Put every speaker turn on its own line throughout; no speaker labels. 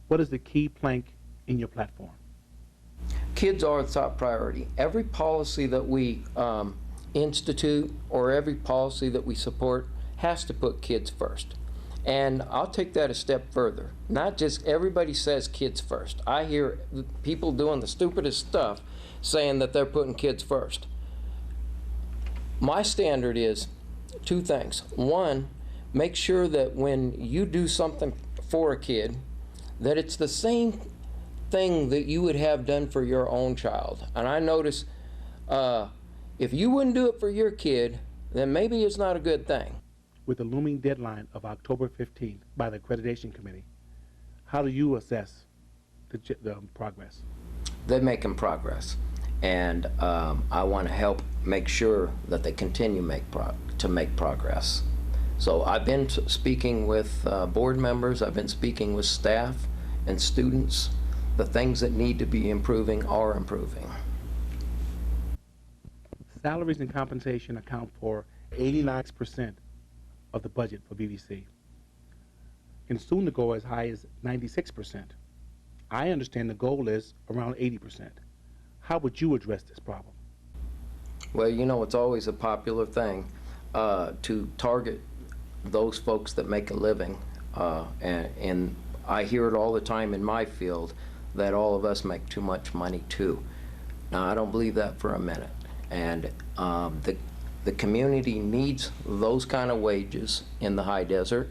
What is the key plank in your platform?
Kids are the top priority. Every policy that we institute or every policy that we support has to put kids first. And I'll take that a step further. Not just everybody says kids first. I hear people doing the stupidest stuff saying that they're putting kids first. My standard is two things. One, make sure that when you do something for a kid, that it's the same thing that you would have done for your own child. And I notice if you wouldn't do it for your kid, then maybe it's not a good thing.
With the looming deadline of October 15th by the Accreditation Committee, how do you assess the progress?
They're making progress, and I want to help make sure that they continue to make progress. So I've been speaking with board members, I've been speaking with staff and students. The things that need to be improving are improving.
Salaries and compensation account for 89% of the budget for BBC, and soon to go as high as 96%. I understand the goal is around 80%. How would you address this problem?
Well, you know, it's always a popular thing to target those folks that make a living, and I hear it all the time in my field that all of us make too much money too. Now, I don't believe that for a minute, and the community needs those kind of wages in the high desert.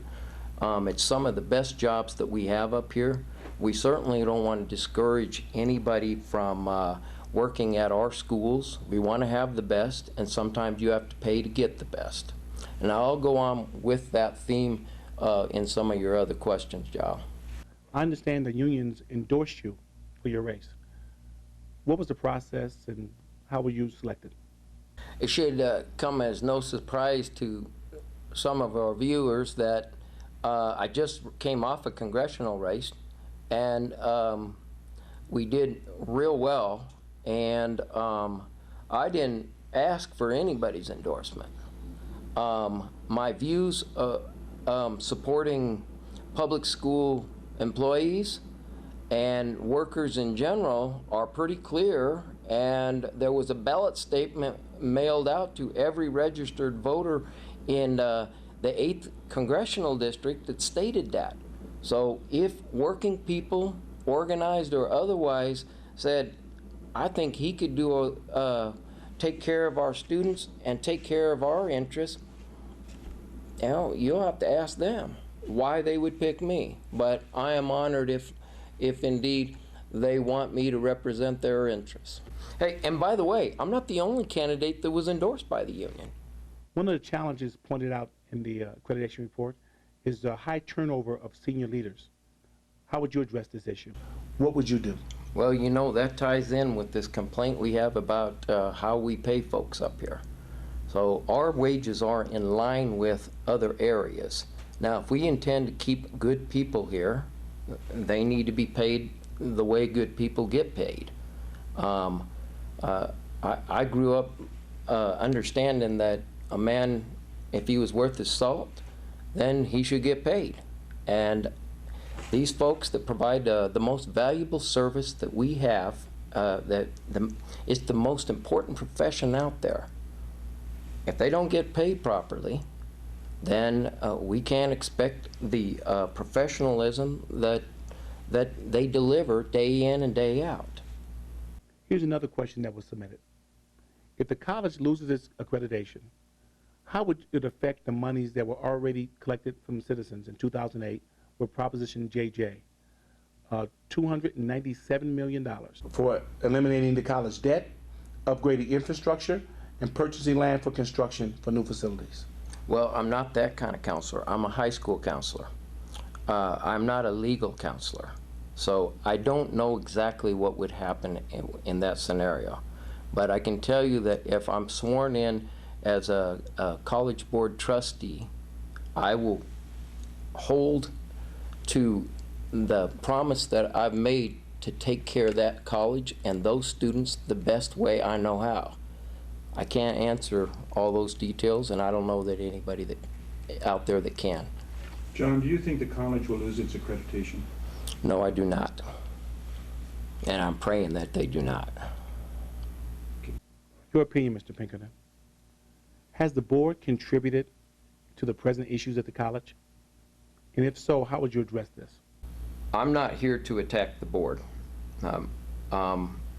It's some of the best jobs that we have up here. We certainly don't want to discourage anybody from working at our schools. We want to have the best, and sometimes you have to pay to get the best. And I'll go on with that theme in some of your other questions, Joe.
I understand the unions endorsed you for your race. What was the process and how were you selected?
It should come as no surprise to some of our viewers that I just came off a congressional race, and we did real well, and I didn't ask for anybody's endorsement. My views supporting public school employees and workers in general are pretty clear, and there was a ballot statement mailed out to every registered voter in the 8th Congressional District that stated that. So if working people, organized or otherwise, said, I think he could do take care of our students and take care of our interests, you know, you'll have to ask them why they would pick me. But I am honored if indeed they want me to represent their interests. Hey, and by the way, I'm not the only candidate that was endorsed by the union.
One of the challenges pointed out in the accreditation report is the high turnover of senior leaders. How would you address this issue? What would you do?
Well, you know, that ties in with this complaint we have about how we pay folks up here. So our wages are in line with other areas. Now, if we intend to keep good people here, they need to be paid the way good people get paid. I grew up understanding that a man, if he was worth his salt, then he should get paid. And these folks that provide the most valuable service that we have, it's the most important profession out there. If they don't get paid properly, then we can't expect the professionalism that they deliver day in and day out.
Here's another question that was submitted. If the college loses its accreditation, how would it affect the monies that were already collected from citizens in 2008 with Proposition JJ, $297 million for eliminating the college debt, upgrading infrastructure, and purchasing land for construction for new facilities?
Well, I'm not that kind of counselor. I'm a high school counselor. I'm not a legal counselor. So I don't know exactly what would happen in that scenario. But I can tell you that if I'm sworn in as a college board trustee, I will hold to the promise that I've made to take care of that college and those students the best way I know how. I can't answer all those details, and I don't know that anybody out there that can.
John, do you think the college will lose its accreditation?
No, I do not. And I'm praying that they do not.
Your opinion, Mr. Pinkerton. Has the board contributed to the present issues at the college? And if so, how would you address this?
I'm not here to attack the board. I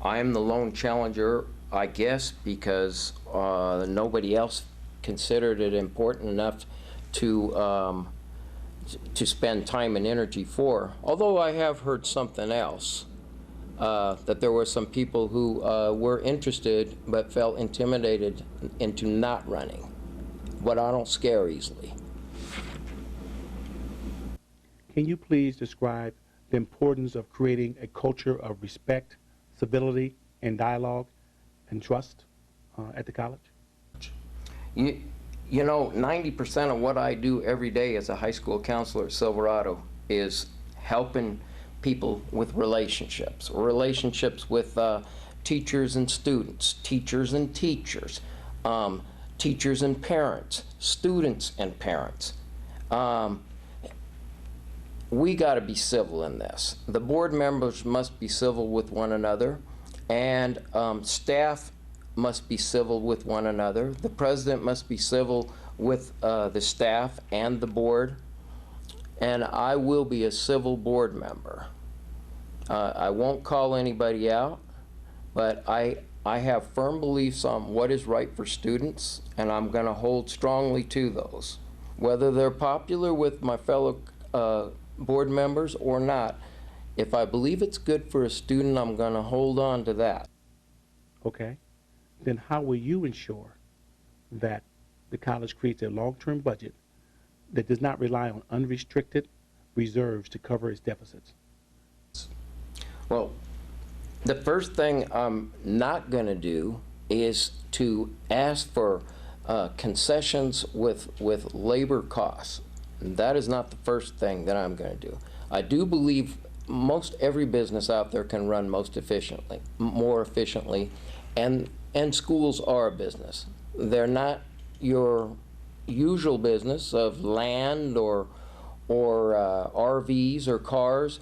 am the lone challenger, I guess, because nobody else considered it important enough to spend time and energy for. Although I have heard something else, that there were some people who were interested but felt intimidated into not running. But I don't scare easily.
Can you please describe the importance of creating a culture of respect, civility, and dialogue and trust at the college?
You know, 90% of what I do every day as a high school counselor at Silverado is helping people with relationships with teachers and students, teachers and teachers, teachers and parents, students and parents. We got to be civil in this. The board members must be civil with one another, and staff must be civil with one another. The president must be civil with the staff and the board, and I will be a civil board member. I won't call anybody out, but I have firm beliefs on what is right for students, and I'm going to hold strongly to those. Whether they're popular with my fellow board members or not, if I believe it's good for a student, I'm going to hold on to that.
Okay. Then how will you ensure that the college creates a long-term budget that does not rely on unrestricted reserves to cover its deficits?
Well, the first thing I'm not going to do is to ask for concessions with labor costs. That is not the first thing that I'm going to do. I do believe most every business out there can run more efficiently, and schools are a business. They're not your usual business of land or RVs or cars.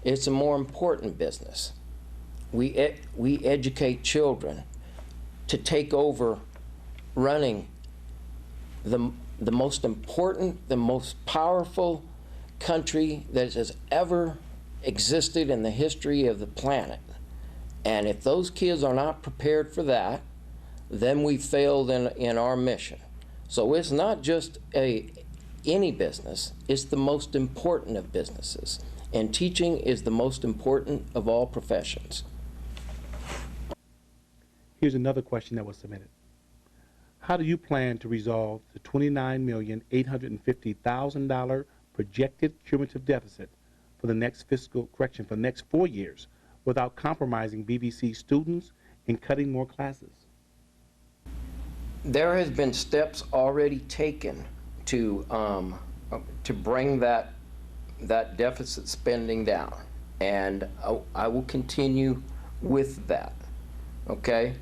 It's a more important business. We educate children to take over running the most important, the most powerful country that has ever existed in the history of the planet. And if those kids are not prepared for that, then we failed in our mission. So it's not just any business, it's the most important of businesses. And teaching is the most important of all professions.
Here's another question that was submitted. How do you plan to resolve the $29,850,000 projected cumulative deficit for the next for the next 4 years without compromising BBC students and cutting more classes?
There has been steps already taken to bring that deficit spending down, and I will continue with that. Okay,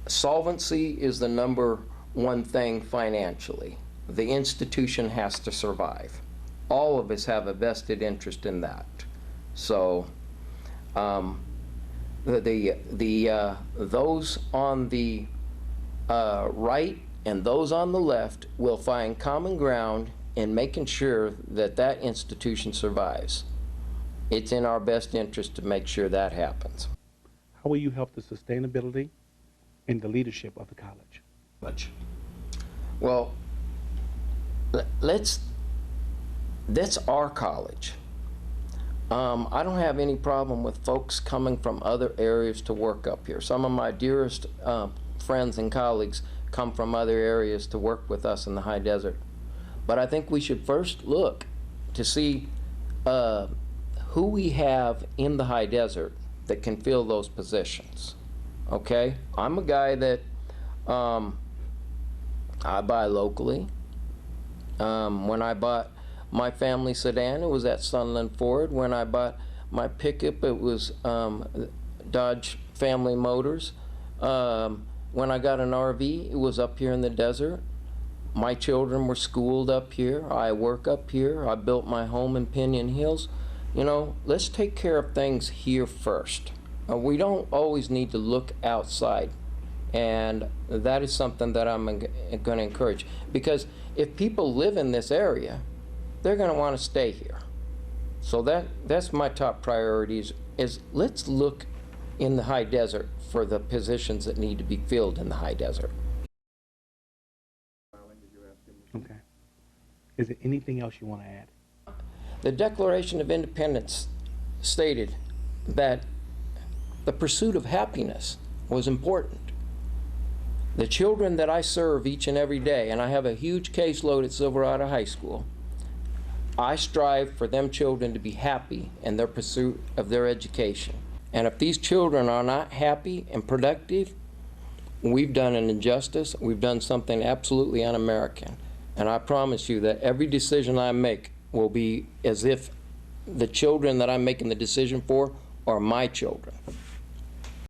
solvency is the number one thing financially. The institution has to survive. All of us have a vested interest in that. So those on the right and those on the left will find common ground in making sure that that institution survives. It's in our best interest to make sure that happens.
How will you help the sustainability and the leadership of the college?
Well, that's our college. I don't have any problem with folks coming from other areas to work up here. Some of my dearest friends and colleagues come from other areas to work with us in the high desert. But I think we should first look to see who we have in the high desert that can fill those positions. Okay? I'm a guy that I buy locally. When I bought my family sedan, it was at Sunland Ford. When I bought my pickup, it was Dodge Family Motors. When I got an RV, it was up here in the desert. My children were schooled up here. I work up here. I built my home in Pinyon Hills. you know, let's take care of things here first. We don't always need to look outside. And that is something that I'm going to encourage. Because if people live in this area, they're going to want to stay here. So that's my top priorities, is let's look in the high desert for the positions that need to be filled in the high desert.
Okay. Is there anything else you want to add?
The Declaration of Independence stated that the pursuit of happiness was important. The children that I serve each and every day, and I have a huge caseload at Silverado High School, I strive for them children to be happy in their pursuit of their education. And if these children are not happy and productive, we've done an injustice, we've done something absolutely un-American. And I promise you that every decision I make will be as if the children that I'm making the decision for are my children.